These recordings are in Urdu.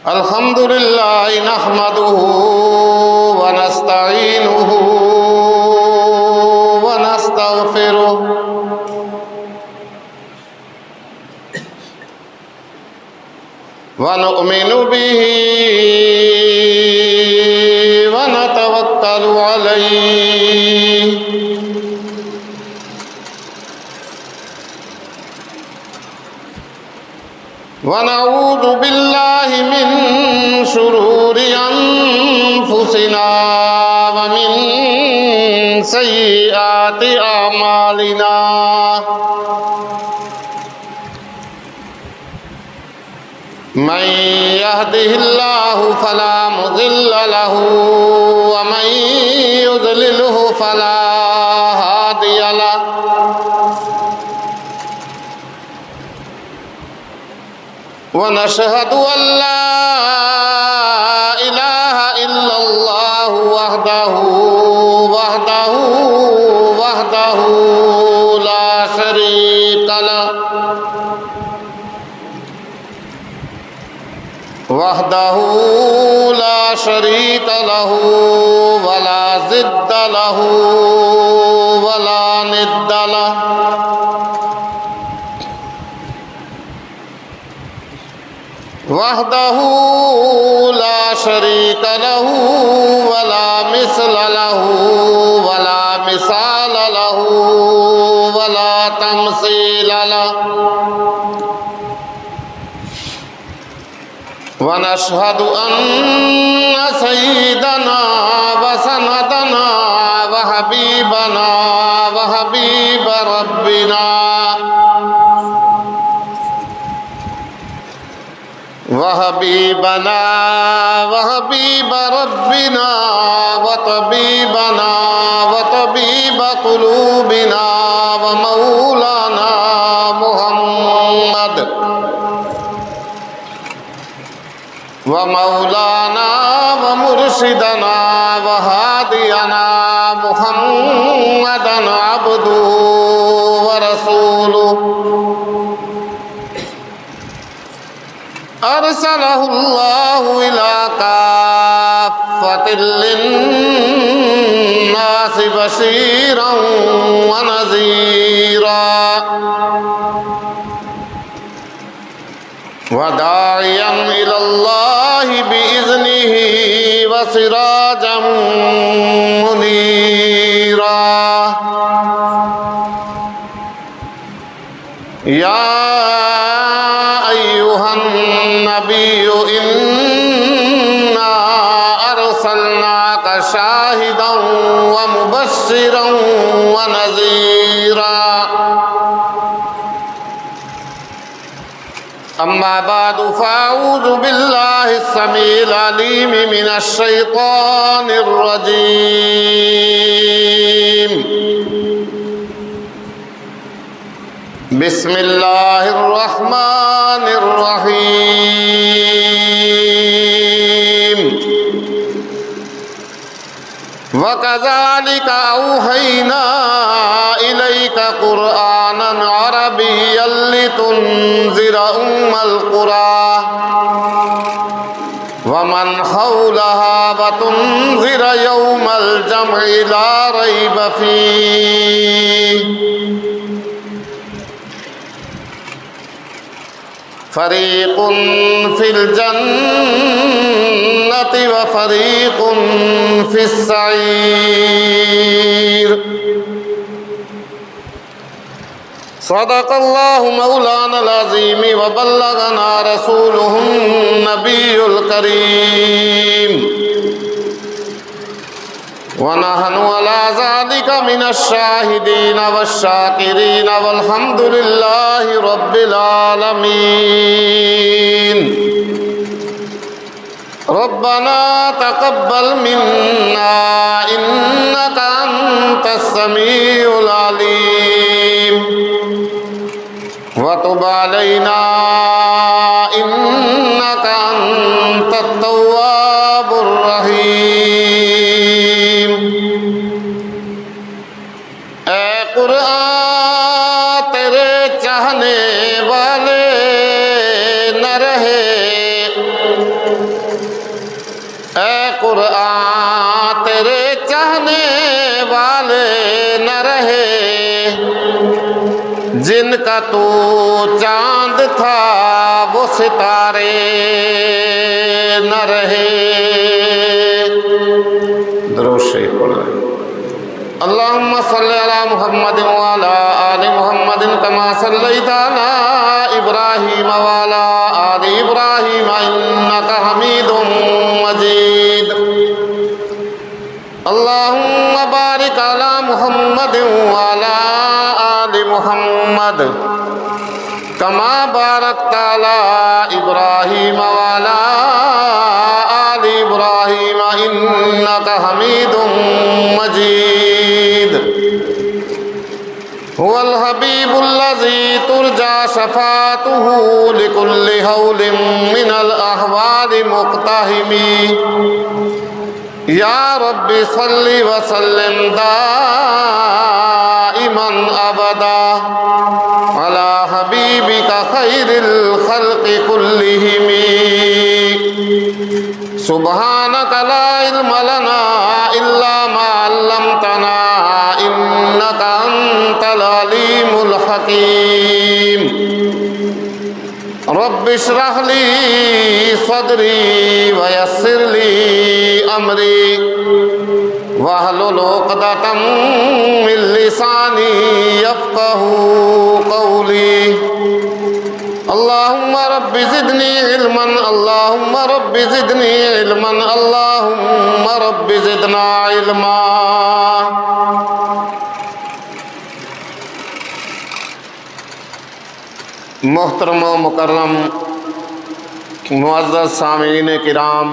الحمد لله نحمده ونستعينه ونستغفره ونؤمن به ونتوكل عليه ونعوذ بالله من شرور أنفسنا ومن سيئات أعمالنا من يهده الله فلا مضل له ومن يضلله فلا هادي له ونشهد أن لا إله إلا الله وحده لا شريك له ولا ضد له ولا ند له وحده لا شريك له ولا مثل له ولا مثال له ولا تمثيل له ونشهد أن سيدنا وسندنا وحبيبنا وحبيب ربنا وطبيب قلوبنا ومولانا محمد ومرشدنا وهادينا محمدا عبده ورسوله أرسله الله إلى كافة للناس بشيرا ونذيرا وداعيا إلى الله بإذنه وسراجا منيرا يا أيها النبي إنا أرسلناك شاهدا ومبشرا ونذيرا أما بعد فأعوذ بالله السميع العليم من الشيطان الرجيم بسم الله الرحمن الرحيم وكذلك أوحينا إليك قرآنا عربيا لتنذر القرى ومن حولها وتنذر يوم الجمع لا ريب فيه فريق في الجنة وفريق في السعير صدق الله مولانا العظيم وبلغنا رسوله النبي الكريم ونحن على ذلك من الشاهدين والشاكرين والحمد لله رب العالمين ربنا تقبل منا إنك أنت السميع العليم وتب علينا إنك أنت التواب الرحيم اے قرآن قرآن تیرے چاہنے والے نہ رہے، جن کا تو چاند تھا وہ ستارے نہ رہے۔ درود شریف پڑھ رہے۔ اللہم صلی علی محمد وعلی آل محمد کما صلیت علی ابراہیم وعلی آل ابراہیم انکا حمید مجید۔ اللہم بارک علی محمد وعلی آل محمد کما بارکت علی ابراہیم وعلی آل ابراہیم انکا حمید مجید۔ هو الحبیب الذی ترجى شفاعته لكل ہول من الاحوال مقتحم۔ یا رب صل وسلم دائما ابدا علی حبیبک خیر الخلق كلهم۔ سبحانک لا علم لنا الا ما علمتنا انک انت العلیم الحکیم۔ رب اشرح لی صدری ویسر لی امری واحلل عقدۃ من لسانی یفقہوا قولی۔ اللہم رب زدنی علما، اللہم رب زدنی علما، اللہم رب زدنا علما۔ محترم و مکرم معزز سامعین کرام،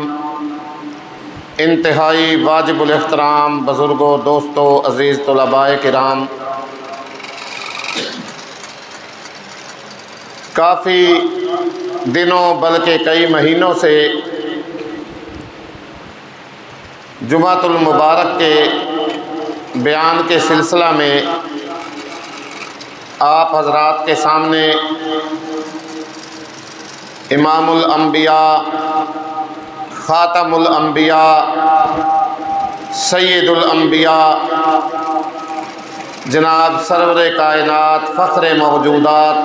انتہائی واجب الاحترام بزرگوں، دوستوں، عزیز طلباء کرام، کافی دنوں بلکہ کئی مہینوں سے جمعۃ المبارک کے بیان کے سلسلہ میں آپ حضرات کے سامنے امام الانبیاء، خاتم الانبیاء، سید الانبیاء، جناب سرور کائنات، فخر موجودات،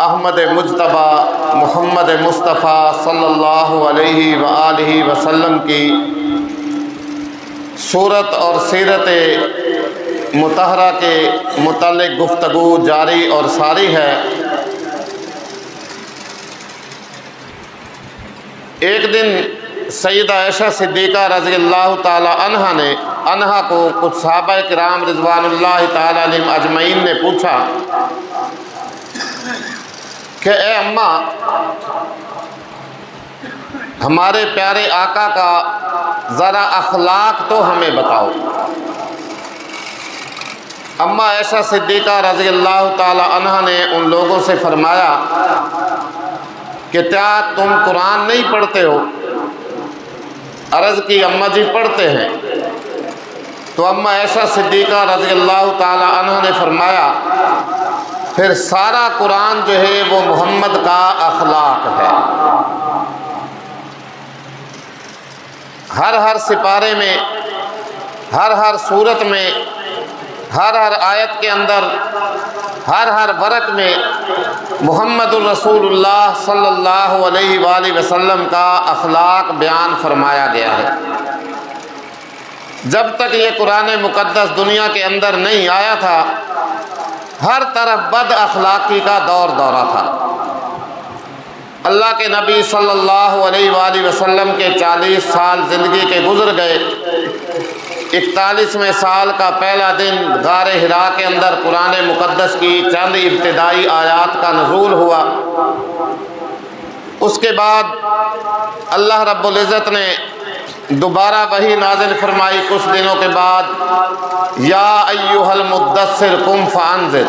احمد مجتبیٰ محمد مصطفیٰ صلی اللہ علیہ وآلہ وسلم کی صورت اور سیرت مطہرہ کے متعلق گفتگو جاری اور ساری ہے۔ ایک دن سیدہ عائشہ صدیقہ رضی اللہ تعالی عنہا کو کچھ صحابہ کرام رضوان اللہ تعالی علیہم اجمعین نے پوچھا کہ اے اماں، ہمارے پیارے آقا کا ذرا اخلاق تو ہمیں بتاؤ۔ اماں عائشہ صدیقہ رضی اللہ تعالی عنہا نے ان لوگوں سے فرمایا کہ کیا تم قرآن نہیں پڑھتے ہو؟ عرض کی اماں جی پڑھتے ہیں۔ تو اماں عائشہ صدیقہ رضی اللہ تعالی عنہا نے فرمایا پھر سارا قرآن جو ہے وہ محمد کا اخلاق ہے۔ ہر سپارے میں، ہر صورت میں، ہر آیت کے اندر، ہر ورق میں محمد الرسول اللہ صلی اللہ علیہ وآلہ وسلم کا اخلاق بیان فرمایا گیا ہے۔ جب تک یہ قرآن مقدس دنیا کے اندر نہیں آیا تھا، ہر طرف بد اخلاقی کا دورہ تھا۔ اللہ کے نبی صلی اللہ علیہ وآلہ وسلم کے 40 سال زندگی کے گزر گئے۔ 41ویں سال کا پہلا دن غار حرا کے اندر قرآن مقدس کی چند ابتدائی آیات کا نزول ہوا۔ اس کے بعد اللہ رب العزت نے دوبارہ وحی نازل فرمائی کچھ دنوں کے بعد، یا ایھا المدثر قم فانذر،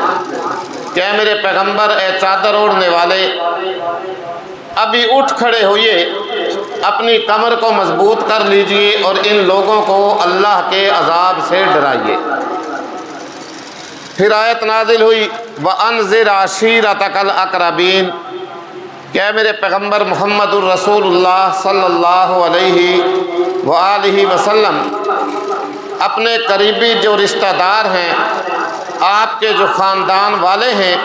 کہ اے میرے پیغمبر، اے چادر اوڑھنے والے، ابھی اٹھ کھڑے ہوئیے، اپنی کمر کو مضبوط کر لیجئے اور ان لوگوں کو اللہ کے عذاب سے ڈرائیے۔ پھر آیت نازل ہوئی وَأَنذِرْ عَشِيرَتَكَ الْأَقْرَبِينَ، کہ اے میرے پیغمبر محمد الرسول اللہ صلی اللہ علیہ وآلہ وسلم، اپنے قریبی جو رشتہ دار ہیں، آپ کے جو خاندان والے ہیں،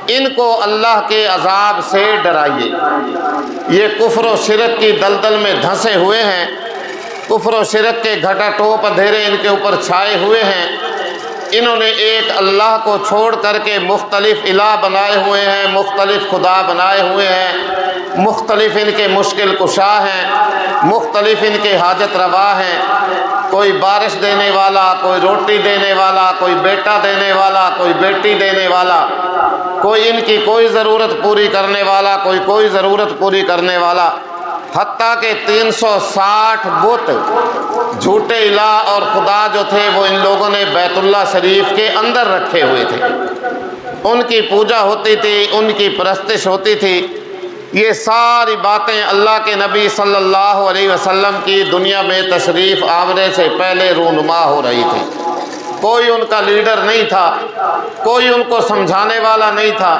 ان کو اللہ کے عذاب سے ڈرائیے۔ یہ کفر و شرک کی دلدل میں دھنسے ہوئے ہیں، کفر و شرک کے گھٹا ٹوپ اندھیرے ان کے اوپر چھائے ہوئے ہیں۔ انہوں نے ایک اللہ کو چھوڑ کر کے مختلف الہ بنائے ہوئے ہیں، مختلف خدا بنائے ہوئے ہیں، مختلف ان کے مشکل کشا ہیں، مختلف ان کے حاجت روا ہیں۔ کوئی بارش دینے والا، کوئی روٹی دینے والا، کوئی بیٹا دینے والا، کوئی بیٹی دینے والا، کوئی ان کی کوئی ضرورت پوری کرنے والا، کوئی ضرورت پوری کرنے والا، حتیٰ کہ 360 بت جھوٹے الہ اور خدا جو تھے وہ ان لوگوں نے بیت اللہ شریف کے اندر رکھے ہوئے تھے۔ ان کی پوجا ہوتی تھی، ان کی پرستش ہوتی تھی۔ یہ ساری باتیں اللہ کے نبی صلی اللہ علیہ وسلم کی دنیا میں تشریف آورے سے پہلے رونما ہو رہی تھی۔ کوئی ان کا لیڈر نہیں تھا، کوئی ان کو سمجھانے والا نہیں تھا،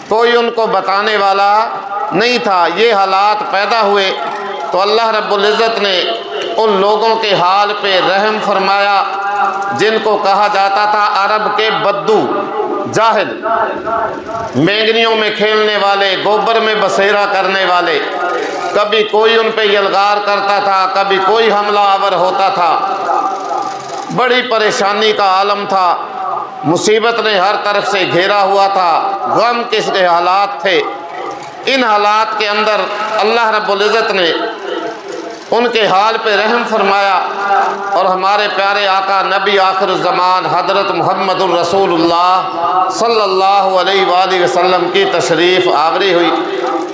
کوئی ان کو بتانے والا نہیں تھا۔ یہ حالات پیدا ہوئے تو اللہ رب العزت نے ان لوگوں کے حال پہ رحم فرمایا جن کو کہا جاتا تھا عرب کے بدو، جاہل، مینگنیوں میں کھیلنے والے، گوبر میں بسیرا کرنے والے۔ کبھی کوئی ان پہ یلغار کرتا تھا، کبھی کوئی حملہ آور ہوتا تھا۔ بڑی پریشانی کا عالم تھا، مصیبت نے ہر طرف سے گھیرا ہوا تھا، غم کس کے حالات تھے۔ ان حالات کے اندر اللہ رب العزت نے ان کے حال پہ رحم فرمایا اور ہمارے پیارے آقا نبی آخر الزمان حضرت محمد الرسول اللہ صلی اللہ علیہ وآلہ وسلم کی تشریف آوری ہوئی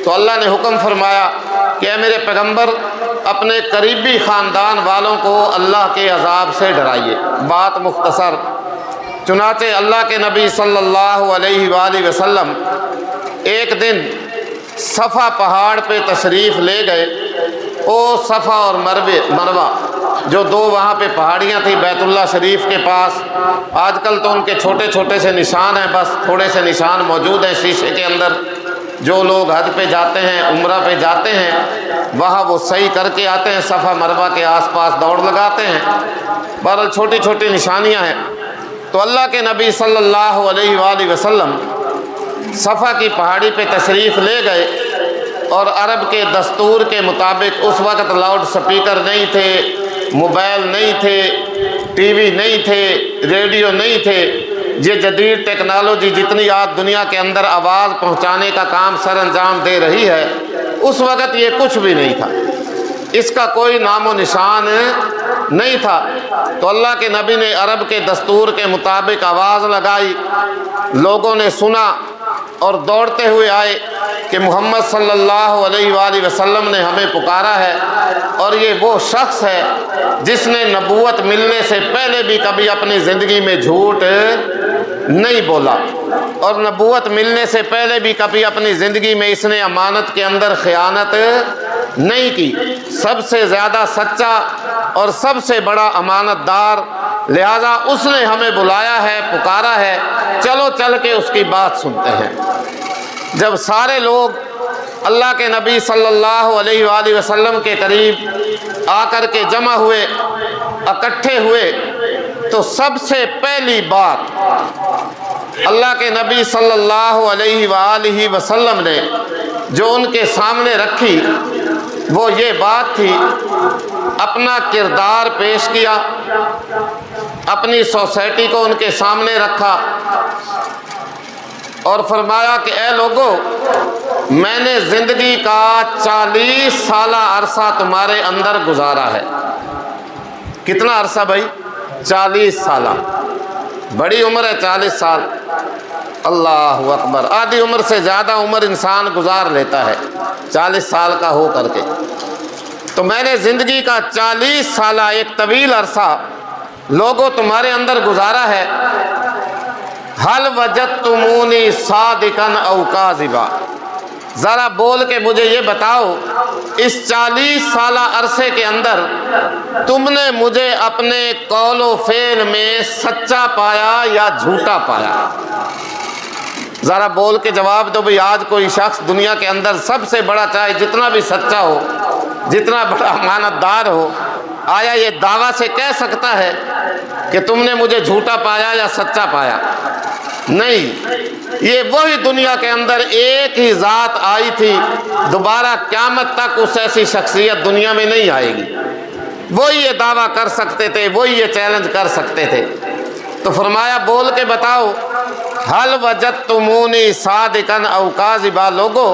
تو اللہ نے حکم فرمایا کہ اے میرے پیغمبر، اپنے قریبی خاندان والوں کو اللہ کے عذاب سے ڈرائیے۔ بات مختصر، چنانچہ اللہ کے نبی صلی اللہ علیہ وآلہ وسلم ایک دن صفا پہاڑ پہ تشریف لے گئے۔ او صفا اور مروہ جو دو وہاں پہ پہاڑیاں تھیں بیت اللہ شریف کے پاس، آج کل تو ان کے چھوٹے چھوٹے سے نشان ہیں، بس تھوڑے سے نشان موجود ہیں شیشے کے اندر۔ جو لوگ حج پہ جاتے ہیں، عمرہ پہ جاتے ہیں، وہاں وہ صحیح کر کے آتے ہیں، صفا مروہ کے آس پاس دوڑ لگاتے ہیں۔ بہرحال چھوٹی چھوٹی نشانیاں ہیں۔ تو اللہ کے نبی صلی اللہ علیہ وآلہ وسلم صفا کی پہاڑی پہ تشریف لے گئے اور عرب کے دستور کے مطابق اس وقت لاؤڈ سپیکر نہیں تھے، موبائل نہیں تھے، ٹی وی نہیں تھے، ریڈیو نہیں تھے۔ یہ جدید ٹیکنالوجی جتنی آج دنیا کے اندر آواز پہنچانے کا کام سر انجام دے رہی ہے، اس وقت یہ کچھ بھی نہیں تھا، اس کا کوئی نام و نشان نہیں تھا۔ تو اللہ کے نبی نے عرب کے دستور کے مطابق آواز لگائی، لوگوں نے سنا اور دوڑتے ہوئے آئے کہ محمد صلی اللہ علیہ وآلہ وسلم نے ہمیں پکارا ہے، اور یہ وہ شخص ہے جس نے نبوت ملنے سے پہلے بھی کبھی اپنی زندگی میں جھوٹ نہیں بولا، اور نبوت ملنے سے پہلے بھی کبھی اپنی زندگی میں اس نے امانت کے اندر خیانت نہیں کی۔ سب سے زیادہ سچا اور سب سے بڑا امانت دار، لہذا اس نے ہمیں بلایا ہے، پکارا ہے، چلو چل کے اس کی بات سنتے ہیں۔ جب سارے لوگ اللہ کے نبی صلی اللہ علیہ وآلہ وسلم کے قریب آ کر کے جمع ہوئے، اکٹھے ہوئے، تو سب سے پہلی بات اللہ کے نبی صلی اللہ علیہ وآلہ وسلم نے جو ان کے سامنے رکھی وہ یہ بات تھی، اپنا کردار پیش کیا، اپنی سوسائٹی کو ان کے سامنے رکھا اور فرمایا کہ اے لوگو، میں نے زندگی کا 40 سالہ عرصہ تمہارے اندر گزارا ہے۔ کتنا عرصہ بھائی؟ 40 سالہ، بڑی عمر ہے 40 سال۔ اللہ اکبر، آدھی عمر سے زیادہ عمر انسان گزار لیتا ہے 40 سال کا ہو کر کے۔ تو میں نے زندگی کا 40 سالہ ایک طویل عرصہ لوگوں تمہارے اندر گزارا ہے۔ حل وجدتمونی صادقا او کاذبا، ذرا بول کے مجھے یہ بتاؤ، اس 40 سالہ عرصے کے اندر تم نے مجھے اپنے قول و فعل میں سچا پایا یا جھوٹا پایا؟ ذرا بول کے جواب دو بھئی آج کوئی شخص دنیا کے اندر سب سے بڑا، چاہے جتنا بھی سچا ہو، جتنا بڑا امانت دار ہو، آیا یہ دعویٰ سے کہہ سکتا ہے کہ تم نے مجھے جھوٹا پایا یا سچا پایا؟ نہیں، یہ وہی دنیا کے اندر ایک ہی ذات آئی تھی، دوبارہ قیامت تک اس ایسی شخصیت دنیا میں نہیں آئے گی۔ وہی یہ دعویٰ کر سکتے تھے، وہی یہ چیلنج کر سکتے تھے۔ تو فرمایا بول کے بتاؤ، حل وجدتمونی صادقا او کاذبا، لوگو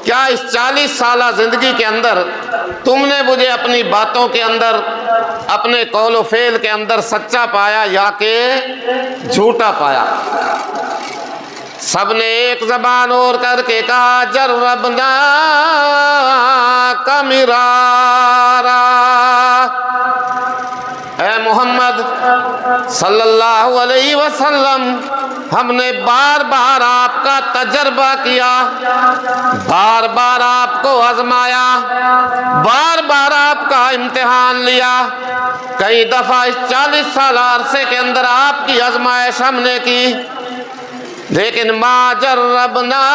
کیا اس 40 سالہ زندگی کے اندر تم نے مجھے اپنی باتوں کے اندر، اپنے قول و فعل کے اندر سچا پایا یا کہ جھوٹا پایا؟ سب نے ایک زبان اور کر کے کہا جربنا کا مرارا، اے محمد صلی اللہ علیہ وسلم، ہم نے بار بار آپ کا تجربہ کیا، بار بار آپ کو آزمایا، بار بار آپ کا امتحان لیا، کئی دفعہ اس 40 سالہ عرصے کے اندر آپ کی آزمائش ہم نے کی، لیکن ما جربنا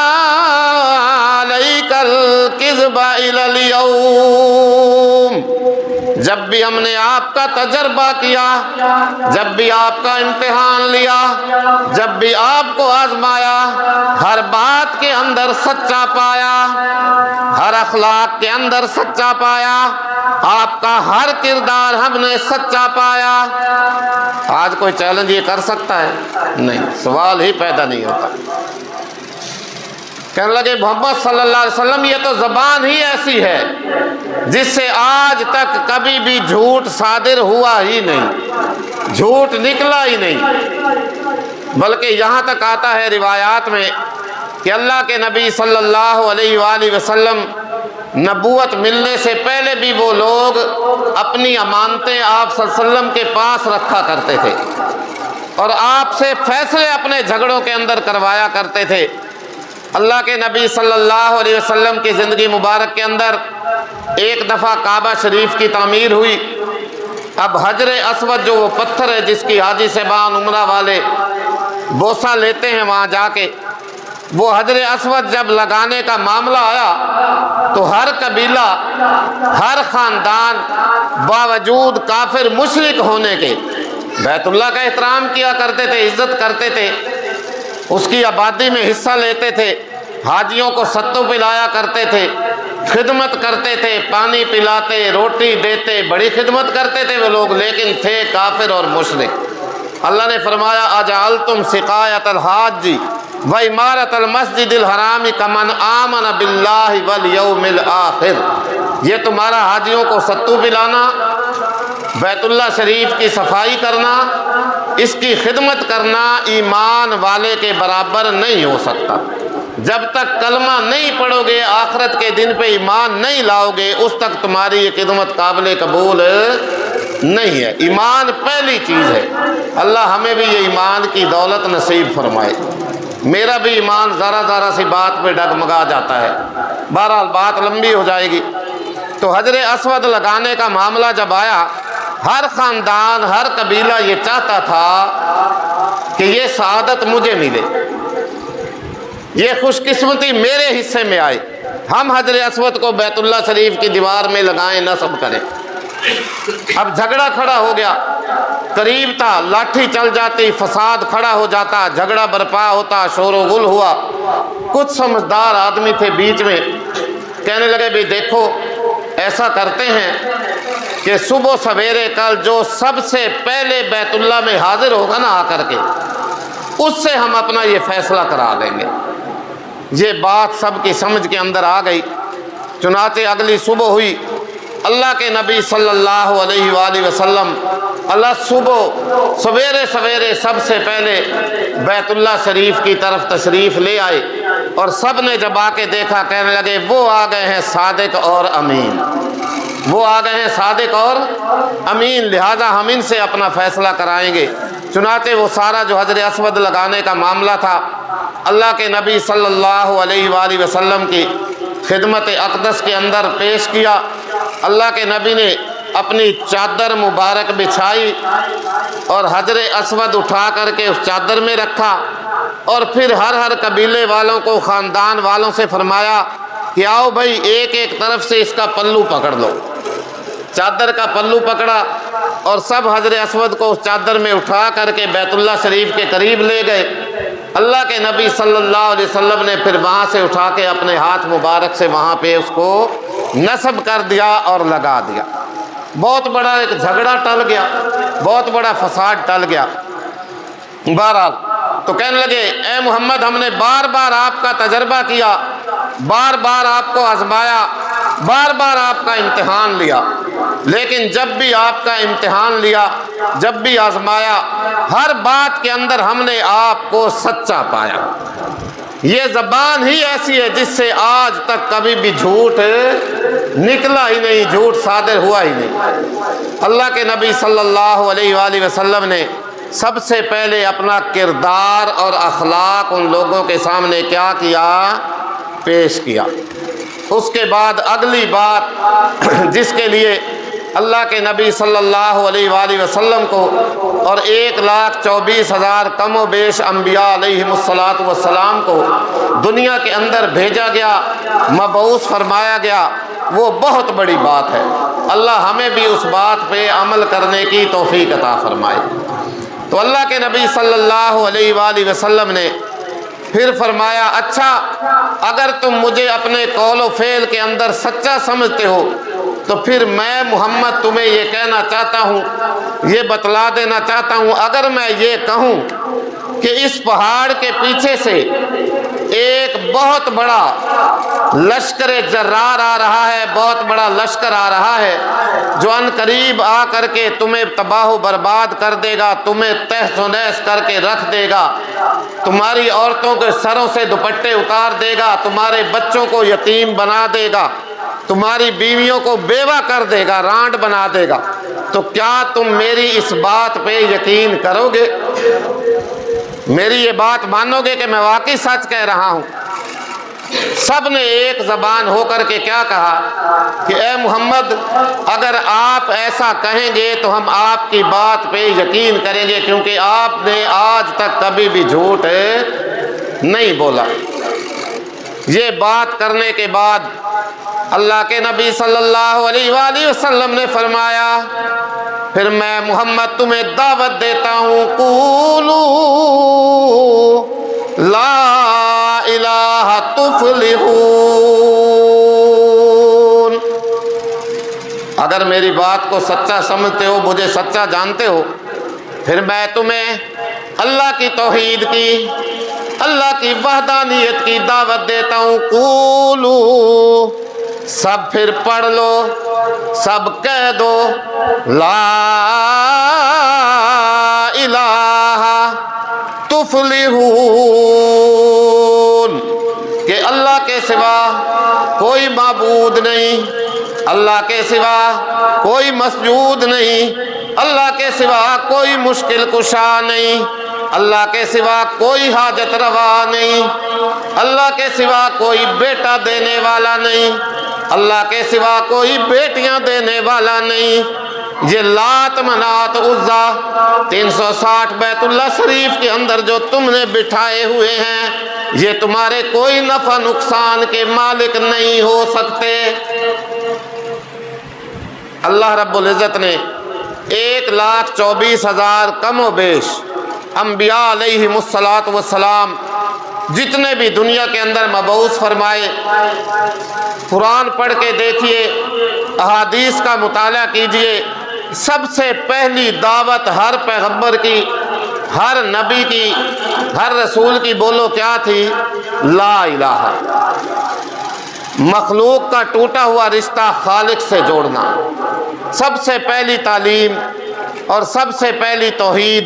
علیک الکذب الی اليوم، جب بھی ہم نے آپ کا تجربہ کیا، جب بھی آپ کا امتحان لیا، جب بھی آپ کو آزمایا، ہر بات کے اندر سچا پایا، ہر اخلاق کے اندر سچا پایا، آپ کا ہر کردار ہم نے سچا پایا۔ آج کوئی چیلنج یہ کر سکتا ہے؟ نہیں، سوال ہی پیدا نہیں ہوتا۔ کہنے لگے محمد صلی اللہ علیہ وسلم یہ تو زبان ہی ایسی ہے جس سے آج تک کبھی بھی جھوٹ صادر ہوا ہی نہیں، جھوٹ نکلا ہی نہیں، بلکہ یہاں تک آتا ہے روایات میں کہ اللہ کے نبی صلی اللہ علیہ وآلہ وسلم نبوت ملنے سے پہلے بھی وہ لوگ اپنی امانتیں آپ صلی اللہ علیہ وسلم کے پاس رکھا کرتے تھے اور آپ سے فیصلے اپنے جھگڑوں کے اندر کروایا کرتے تھے۔ اللہ کے نبی صلی اللہ علیہ وسلم کی زندگی مبارک کے اندر ایک دفعہ کعبہ شریف کی تعمیر ہوئی۔ اب حجر اسود جو وہ پتھر ہے جس کی حاجی صاحبان عمرہ والے بوسہ لیتے ہیں وہاں جا کے، وہ حجر اسود جب لگانے کا معاملہ آیا تو ہر قبیلہ، ہر خاندان باوجود کافر مشرک ہونے کے بیت اللہ کا احترام کیا کرتے تھے، عزت کرتے تھے، اس کی آبادی میں حصہ لیتے تھے، حاجیوں کو ستو پلایا کرتے تھے، خدمت کرتے تھے، پانی پلاتے، روٹی دیتے، بڑی خدمت کرتے تھے وہ لوگ، لیکن تھے کافر اور مشرک۔ اللہ نے فرمایا اجعلتم سقایۃ الحاج وعمارۃ المسجد الحرام کمن آمن باللہ والیوم الآخر، یہ تمہارا حاجیوں کو ستو پلانا، بیت اللہ شریف کی صفائی کرنا، اس کی خدمت کرنا ایمان والے کے برابر نہیں ہو سکتا۔ جب تک کلمہ نہیں پڑھو گے، آخرت کے دن پہ ایمان نہیں لاؤ گے، اس تک تمہاری یہ خدمت قابل قبول نہیں ہے۔ ایمان پہلی چیز ہے۔ اللہ ہمیں بھی یہ ایمان کی دولت نصیب فرمائے۔ میرا بھی ایمان ذرا ذرا سی بات پہ ڈگمگا جاتا ہے، بہرحال بات لمبی ہو جائے گی۔ تو حجر اسود لگانے کا معاملہ جب آیا، ہر خاندان، ہر قبیلہ یہ چاہتا تھا کہ یہ سعادت مجھے ملے، یہ خوش قسمتی میرے حصے میں آئے، ہم حجر اسود کو بیت اللہ شریف کی دیوار میں لگائیں، نصب کریں۔ اب جھگڑا کھڑا ہو گیا، قریب تھا لاٹھی چل جاتی، فساد کھڑا ہو جاتا، جھگڑا برپا ہوتا، شور و غل ہوا۔ کچھ سمجھدار آدمی تھے بیچ میں، کہنے لگے بھی دیکھو ایسا کرتے ہیں کہ صبح سویرے کل جو سب سے پہلے بیت اللہ میں حاضر ہوگا نا آ کر کے، اس سے ہم اپنا یہ فیصلہ کرا دیں گے۔ یہ بات سب کی سمجھ کے اندر آ گئی۔ چنانچہ اگلی صبح ہوئی، اللہ کے نبی صلی اللہ علیہ وآلہ وسلم اللہ صبح سویرے سویرے سب سے پہلے بیت اللہ شریف کی طرف تشریف لے آئے، اور سب نے جب آ کے دیکھا کہنے لگے وہ آ گئے ہیں صادق اور امین، وہ آ گئے ہیں صادق اور امین، لہذا ہم ان سے اپنا فیصلہ کرائیں گے۔ چنانچہ وہ سارا جو حجر اسود لگانے کا معاملہ تھا اللہ کے نبی صلی اللہ علیہ وآلہ وسلم کی خدمت اقدس کے اندر پیش کیا۔ اللہ کے نبی نے اپنی چادر مبارک بچھائی اور حجر اسود اٹھا کر کے اس چادر میں رکھا، اور پھر ہر قبیلے والوں کو، خاندان والوں سے فرمایا کہ آؤ بھائی ایک ایک طرف سے اس کا پلو پکڑ لو۔ چادر کا پلو پکڑا اور سب حجر اسود کو اس چادر میں اٹھا کر کے بیت اللہ شریف کے قریب لے گئے۔ اللہ کے نبی صلی اللہ علیہ وسلم نے پھر وہاں سے اٹھا کے اپنے ہاتھ مبارک سے وہاں پہ اس کو نصب کر دیا اور لگا دیا۔ بہت بڑا ایک جھگڑا ٹل گیا، بہت بڑا فساد ٹل گیا۔ بہرحال تو کہنے لگے اے محمد، ہم نے بار بار آپ کا تجربہ کیا، بار بار آپ کو آزمایا، بار بار آپ کا امتحان لیا، لیکن جب بھی آپ کا امتحان لیا، جب بھی آزمایا، ہر بات کے اندر ہم نے آپ کو سچا پایا۔ یہ زبان ہی ایسی ہے جس سے آج تک کبھی بھی جھوٹ نکلا ہی نہیں، جھوٹ صادر ہوا ہی نہیں۔ اللہ کے نبی صلی اللہ علیہ وآلہ وسلم نے سب سے پہلے اپنا کردار اور اخلاق ان لوگوں کے سامنے کیا کیا؟ پیش کیا۔ اس کے بعد اگلی بات جس کے لیے اللہ کے نبی صلی اللہ علیہ وآلہ وسلم کو اور 1,24,000 کم و بیش انبیاء علیہم السلام کو دنیا کے اندر بھیجا گیا، مبعوث فرمایا گیا، وہ بہت بڑی بات ہے۔ اللہ ہمیں بھی اس بات پہ عمل کرنے کی توفیق عطا فرمائے۔ تو اللہ کے نبی صلی اللہ علیہ وآلہ وسلم نے پھر فرمایا اچھا اگر تم مجھے اپنے قول و فعل کے اندر سچا سمجھتے ہو تو پھر میں محمد تمہیں یہ کہنا چاہتا ہوں، یہ بتلا دینا چاہتا ہوں، اگر میں یہ کہوں کہ اس پہاڑ کے پیچھے سے ایک بہت بڑا لشکر جرار آ رہا ہے، بہت بڑا لشکر آ رہا ہے جو ان قریب آ کر کے تمہیں تباہ و برباد کر دے گا، تمہیں تہس و نحس کر کے رکھ دے گا، تمہاری عورتوں کے سروں سے دوپٹے اتار دے گا، تمہارے بچوں کو یتیم بنا دے گا، تمہاری بیویوں کو بیوہ کر دے گا، رانڈ بنا دے گا، تو کیا تم میری اس بات پہ یقین کرو گے؟ میری یہ بات مانو گے کہ میں واقعی سچ کہہ رہا ہوں؟ سب نے ایک زبان ہو کر کے کیا کہا کہ اے محمد اگر آپ ایسا کہیں گے تو ہم آپ کی بات پہ یقین کریں گے، کیونکہ آپ نے آج تک کبھی بھی جھوٹ نہیں بولا۔ یہ بات کرنے کے بعد اللہ کے نبی صلی اللہ علیہ وآلہ وسلم نے فرمایا پھر میں محمد تمہیں دعوت دیتا ہوں، قولوا لا الہ تفلحون۔ اگر میری بات کو سچا سمجھتے ہو، مجھے سچا جانتے ہو، پھر میں تمہیں اللہ کی توحید کی، اللہ کی وحدانیت کی دعوت دیتا ہوں۔ قولوا، سب پھر پڑھ لو، سب کہہ دو، لا الہ تفلحون، کہ اللہ کے سوا کوئی معبود نہیں، اللہ کے سوا کوئی مسجود نہیں، اللہ کے سوا کوئی مشکل کشا نہیں، اللہ کے سوا کوئی حاجت روا نہیں، اللہ کے سوا کوئی بیٹا دینے والا نہیں، اللہ کے سوا کوئی بیٹیاں دینے والا نہیں۔ یہ لات منات عزا 360 بیت اللہ شریف کے اندر جو تم نے بٹھائے ہوئے ہیں، یہ تمہارے کوئی نفع نقصان کے مالک نہیں ہو سکتے۔ اللہ رب العزت نے 1,24,000 کم و بیش انبیاء علیہم السلام جتنے بھی دنیا کے اندر مبعوث فرمائے، قرآن پڑھ کے دیکھیے، احادیث کا مطالعہ کیجئے، سب سے پہلی دعوت ہر پیغمبر کی، ہر نبی کی، ہر رسول کی بولو کیا تھی؟ لا الہ، مخلوق کا ٹوٹا ہوا رشتہ خالق سے جوڑنا۔ سب سے پہلی تعلیم اور سب سے پہلی توحید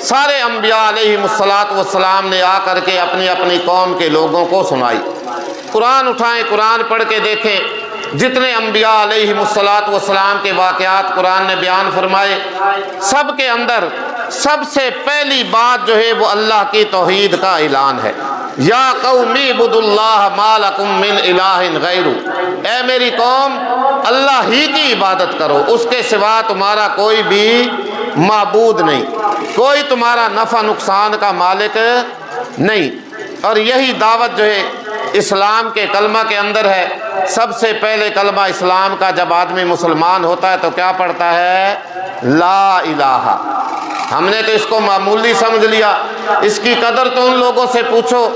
سارے انبیاء علیہم السلام نے آ کر کے اپنی اپنی قوم کے لوگوں کو سنائی۔ قرآن اٹھائیں، قرآن پڑھ کے دیکھیں، جتنے انبیاء علیہم السلام کے واقعات قرآن نے بیان فرمائے، سب کے اندر سب سے پہلی بات جو ہے وہ اللہ کی توحید کا اعلان ہے۔ یا قوم اعبدوا اللہ ما لکم من الہ غیرہ، اے میری قوم اللہ ہی کی عبادت کرو، اس کے سوا تمہارا کوئی بھی معبود نہیں، کوئی تمہارا نفع نقصان کا مالک نہیں۔ اور یہی دعوت جو ہے اسلام کے کلمہ کے اندر ہے۔ سب سے پہلے کلمہ اسلام کا جب آدمی مسلمان ہوتا ہے تو کیا پڑھتا ہے؟ لا الہ۔ ہم نے تو اس کو معمولی سمجھ لیا، اس کی قدر تو ان لوگوں سے پوچھو،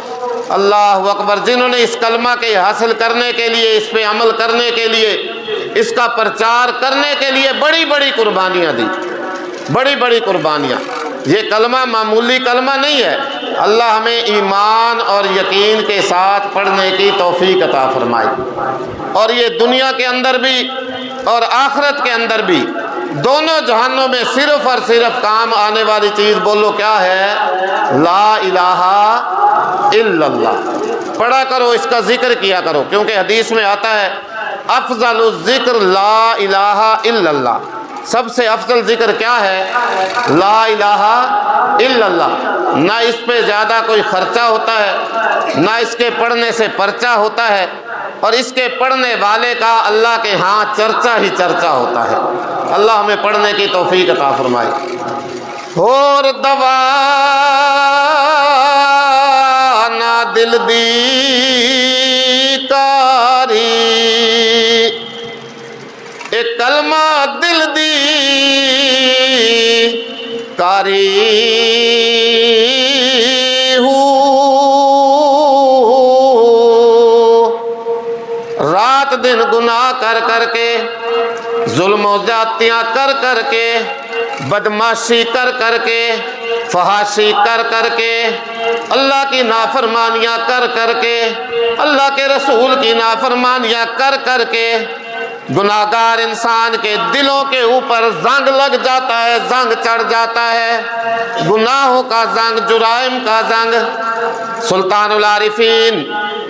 اللہ اکبر، جنہوں نے اس کلمہ کے حاصل کرنے کے لیے، اس پہ عمل کرنے کے لیے، اس کا پرچار کرنے کے لیے بڑی بڑی قربانیاں دی، بڑی بڑی قربانیاں۔ یہ کلمہ معمولی کلمہ نہیں ہے۔ اللہ ہمیں ایمان اور یقین کے ساتھ پڑھنے کی توفیق عطا فرمائے، اور یہ دنیا کے اندر بھی اور آخرت کے اندر بھی، دونوں جہانوں میں صرف اور صرف کام آنے والی چیز بولو کیا ہے؟ لا الہ الا اللہ۔ پڑھا کرو، اس کا ذکر کیا کرو، کیونکہ حدیث میں آتا ہے افضل الذکر لا الہ الا اللہ۔ سب سے افضل ذکر کیا ہے؟ لا الہ الا اللہ۔ نہ اس پہ زیادہ کوئی خرچہ ہوتا ہے، نہ اس کے پڑھنے سے پرچہ ہوتا ہے، اور اس کے پڑھنے والے کا اللہ کے ہاں چرچا ہی چرچا ہوتا ہے۔ اللہ ہمیں پڑھنے کی توفیق عطا فرمائے۔ اور دوا نہ دل دی کاری، ایک کلمہ دل دی کاری رات دن گناہ کر کر کے، ظلم و زیادتیاں کر کر کے، بدماشی کر کر کے، فحاشی کر کر کے، اللہ کی نافرمانیاں کر کر کے، اللہ کے رسول کی نافرمانیاں کر کر کے، گناہگار انسان کے دلوں کے اوپر زنگ لگ جاتا ہے، زنگ چڑھ جاتا ہے، گناہوں کا زنگ، جرائم کا زنگ۔ سلطان العارفین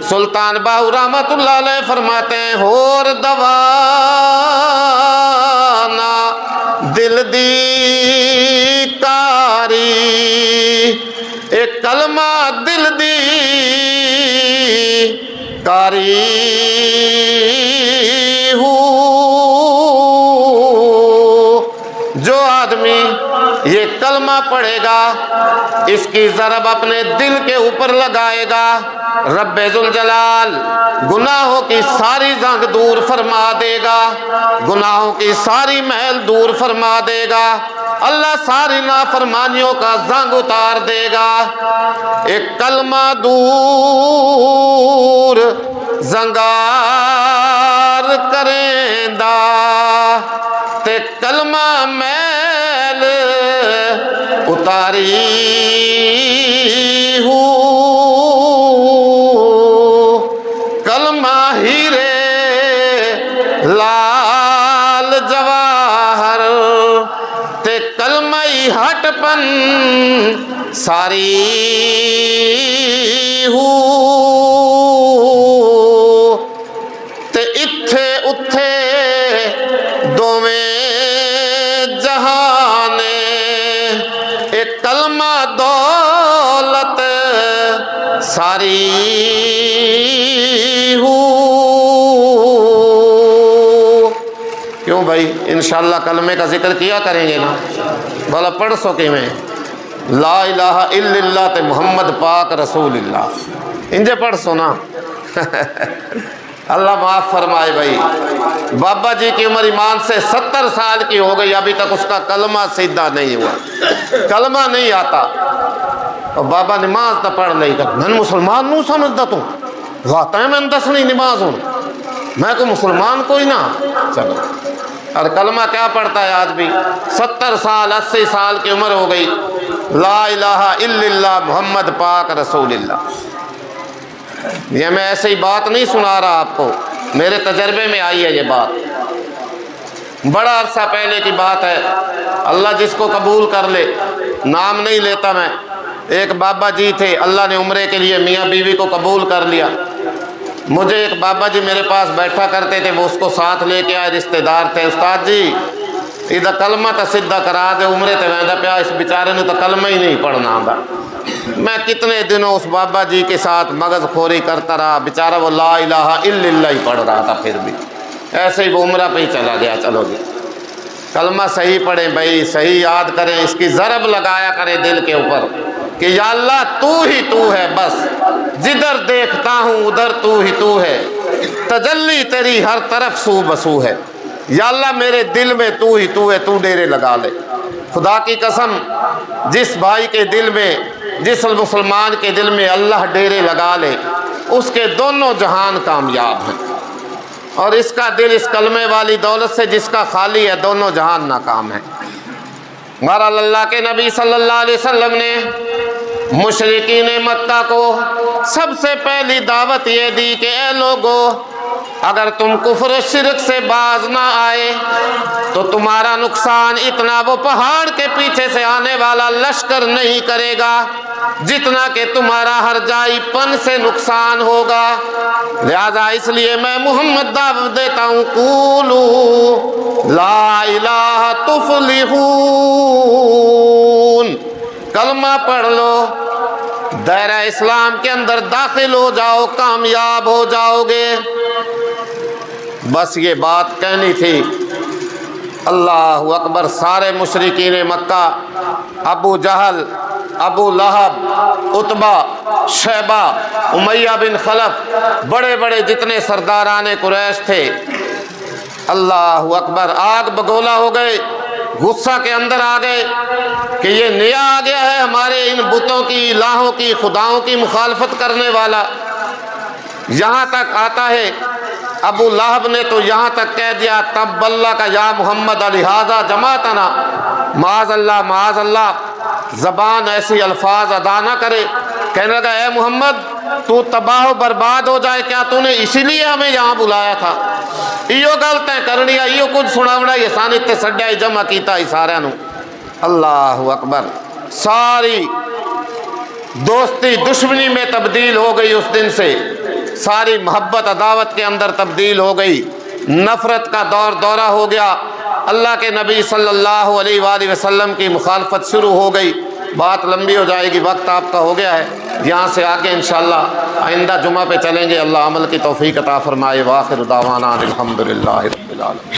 سلطان باہو رحمت اللہ علیہ فرماتے ہیں ہور دوا نہ دل دی کاری، ایک کلمہ دل دی کاری جو آدمی یہ کلمہ پڑھے گا، اس کی ضرب اپنے دل کے اوپر لگائے گا، رب ذوالجلال گناہوں کی ساری زنگ دور فرما دے گا، گناہوں کی ساری محل دور فرما دے گا، اللہ ساری نافرمانیوں کا زنگ اتار دے گا۔ ایک کلمہ دور زنگار کریں دا تے کلمہ میل اتاری کلمہ ہیرے لال جواہر تے کلمہ ہٹ پن ساری تے اتھے اتھے دوویں جہانے ایک کلمہ دولت ساری کیوں بھائی انشاءاللہ کلمے کا ذکر کیا کریں گے نا، بولا پڑھ سو کہ میں لا الہ الا اللہ تے محمد پاک رسول اللہ انجے پڑھ سو نا اللہ معاف فرمائے بھائی۔ بابا جی کی عمر ایمان سے 70 سال کی ہو گئی، ابھی تک اس کا کلمہ سیدھا نہیں ہوا، کلمہ نہیں آتا، اور بابا نماز نہ پڑھ نہیں کر میں مسلمان نوں سمجھتا تو واتا ہے میں دسنی نماز ہوں میں کو مسلمان کوئی نہ چلو۔ اور کلمہ کیا پڑھتا ہے آدمی 70 سال 80 سال کی عمر ہو گئی، لا الہ الا اللہ محمد پاک رسول اللہ۔ یہ میں ایسے ہی بات نہیں سنا رہا آپ کو، میرے تجربے میں آئی ہے یہ بات، بڑا عرصہ پہلے کی بات ہے، اللہ جس کو قبول کر لے، نام نہیں لیتا میں۔ ایک بابا جی تھے، اللہ نے عمرے کے لیے میاں بیوی کو قبول کر لیا۔ مجھے ایک بابا جی میرے پاس بیٹھا کرتے تھے، وہ اس کو ساتھ لے کے آئے، رشتہ دار تھے، استاد جی ادھر کلمہ تا سدھا کرا دے، عمرے تے ویندا پیا، اس بیچارے نے تو کلمہ ہی نہیں پڑھنا آندا۔ میں کتنے دنوں اس بابا جی کے ساتھ مغز خوری کرتا رہا، بیچارہ وہ لا الہ الا اللہ ہی پڑھ رہا تھا، پھر بھی ایسے ہی وہ عمرہ پہ ہی چلا گیا۔ چلو جی کلمہ صحیح پڑھیں بھائی، صحیح یاد کریں، اس کی ضرب لگایا کریں دل کے اوپر۔ کہ یا اللہ تو ہے، بس جدھر دیکھتا ہوں ادھر تو ہے، تجلی تیری ہر طرف سو بسو ہے، یا اللہ میرے دل میں تو ہے، تو ڈیرے لگا لے۔ خدا کی قسم، جس بھائی کے دل میں، جس مسلمان کے دل میں اللہ ڈیرے لگا لے، اس کے دونوں جہان کامیاب ہیں، اور اس کا دل اس کلمے والی دولت سے جس کا خالی ہے، دونوں جہان ناکام ہیں۔ بہرحال اللہ کے نبی صلی اللہ علیہ وسلم نے مشرکین مکہ کو سب سے پہلی دعوت یہ دی کہ اے لوگو، اگر تم کفر و شرک سے باز نہ آئے تو تمہارا نقصان اتنا وہ پہاڑ کے پیچھے سے آنے والا لشکر نہیں کرے گا جتنا کہ تمہارا ہر جائی پن سے نقصان ہوگا۔ لہذا اس لیے میں محمد دعوت دیتا ہوں، قولوا لا الہ تفلحون، کلمہ پڑھ لو، دائرہ اسلام کے اندر داخل ہو جاؤ، کامیاب ہو جاؤ گے۔ بس یہ بات کہنی تھی۔ اللہ اکبر۔ سارے مشرکین مکہ، ابو جہل، ابو لہب، عتبہ، شیبہ، امیہ بن خلف، بڑے بڑے جتنے سرداران قریش تھے، اللہ اکبر، آگ بگولا ہو گئے، غصہ کے اندر آ گئے کہ یہ نیا آ گیا ہے ہمارے ان بتوں کی، الہوں کی، خداؤں کی مخالفت کرنے والا۔ یہاں تک آتا ہے ابو لہب نے تو یہاں تک کہہ دیا، تب اللہ کا یا محمد لہذا جماعتنا، معاذ اللہ معاذ اللہ، زبان ایسی الفاظ ادا نہ کرے۔ کہنے لگا اے محمد تو تباہ و برباد ہو جائے، کیا تو نے اسی لیے ہمیں یہاں بلایا تھا؟ ایو گل تے کرنی ہے، ایو کچھ سناونا، یہ سانی تے سڈیا جمع کیتا ہی سارے نو۔ اللہ اکبر۔ ساری دوستی دشمنی میں تبدیل ہو گئی اس دن سے، ساری محبت عداوت کے اندر تبدیل ہو گئی، نفرت کا دورہ ہو گیا، اللہ کے نبی صلی اللہ علیہ وآلہ وسلم کی مخالفت شروع ہو گئی۔ بات لمبی ہو جائے گی، وقت آپ کا ہو گیا ہے، یہاں سے آگے انشاءاللہ آئندہ جمعہ پہ چلیں گے۔ اللہ عمل کی توفیق عطا فرمائے۔ وآخر دعوانا الحمدللہ رب العالمین۔